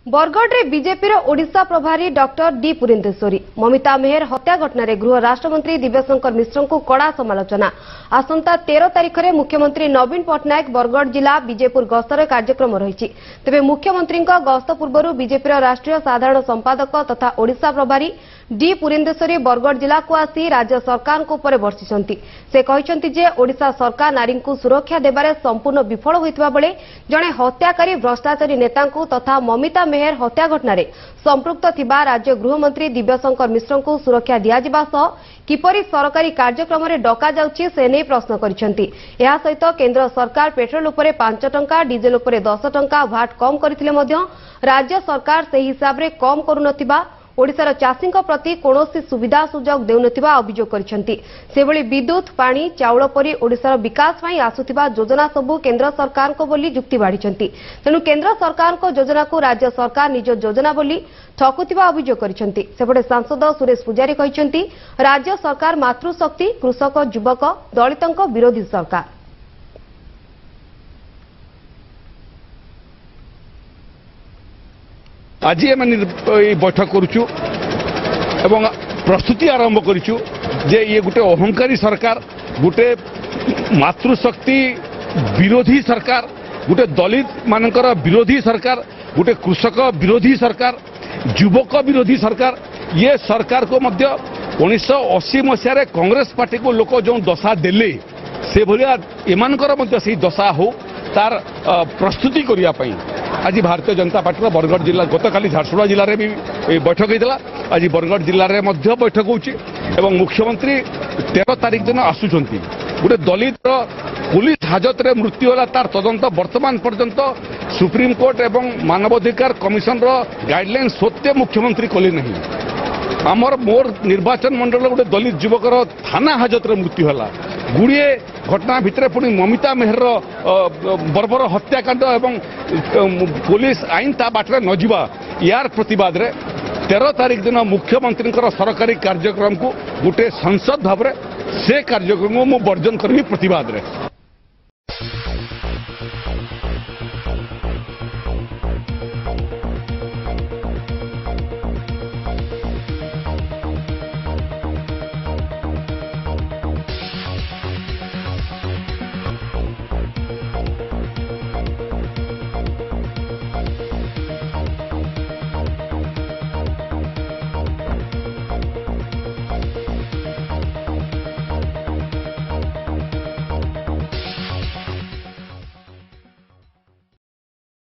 बरगढ़ में बीजेपी ओडिशा प्रभारी doctor D पुरेंदेश्वरी Mamita मेहर हत्या घटना गृह राष्ट्रमंत्री दिव्यशंकर मिश्र को कड़ा समालोचना। आसंता 13 तारिख में मुख्यमंत्री नवीन पट्टनायक बरगढ़ जिला बीजेपुर गस्तर कार्यक्रम रही। तेबे मुख्यमंत्री गस्त पूर्व बीजेपी राष्ट्रीय साधारण संपादक तथा ओडिशा प्रभारी डी पुरेंदेश्वरी बरगढ़ जिला को आसी राज्य सरकार उपर बर्षिंट। से कहते जे ओडिशा सरकार नारी को सुरक्षा देबारे संपूर्ण विफल होइतबा बेले जड़े हत्याकारी भ्रष्टाचारी नेता तथा ममिता मेहर हत्या घटना संपृक्त थिबा राज्य गृहमंत्री दिव्यशंकर मिश्र को सुरक्षा दियाजिबा सह किपरि सरकारी कार्यक्रम में डका जाउछि से नहीं प्रश्न करिसेंति। एहा सहित केंद्र सरकार पेट्रोल उपरे 5 टंका डीजेल उपरे 10 टंका भाट कम करथिले मध्य राज्य सरकार से हिसाब रे कम करुनथिबा ओडिशार चाषी प्रति कौनसी सुविधा सुजोग देउनथिबा अभियोग करिसेंति। सेभଳି विद्युत पानी चाउल परि ओडिशार विकास पई आसुथिबा योजना सबु केंद्र सरकार को बोली जुक्ति बाढ़िसेंति। तेणु केंद्र सरकार को योजना को राज्य सरकार निज योजना बोली ठकुथिबा अभियोग करिसेंति। सेपटे सांसद सुरेश पुजारी कहिसेंति राज्य सरकार मातृशक्ति कृषक युवक दलितंक विरोधी सरकार। आज आम बैठक करुचु एवं प्रस्तुति आरंभ करुचु जे ये गोटे अहंकारी सरकार, गोटे मातृशक्ति विरोधी सरकार, गोटे दलित मानकर विरोधी सरकार, गोटे कृषक विरोधी सरकार, युवक विरोधी सरकार। ये सरकार को मध्य 1980 मसीह कांग्रेस पार्टी को लोक जो दशा देले से भलिया एमानकर मध्य से दशा हो तार प्रस्तुति करने आज भारतीय जनता पार्टी बरगढ़ जिला गतकाली झारसुगुड़ा जिले में भी बैठक होता। आज बरगढ़ जिले में बैठक हो मुख्यमंत्री 13 तारिख दिन आसुंच गोटे दलित पुलिस हाजत रे मृत्यु होला तार तदंत वर्तमान पर्यंत सुप्रीम कोर्ट एवं मानवाधिकार कमिशन गाइडलाइन सत्य मुख्यमंत्री कले नहीं। आमर मोर निर्वाचन मंडल गोटे दलित युवकर थाना हाजत रे मृत्यु होला। गुड़िए घटना भितर पुणी ममिता मेहर बर्बर हत्याकांड एवं पुलिस आईन ता बाटरे न जिबा यार प्रतिवाद रे 13 तारिख दिन मुख्यमंत्री सरकारी कार्यक्रम को गोटे संसद भाव से कार्यक्रम मु वर्जन करबी प्रतिवाद रे।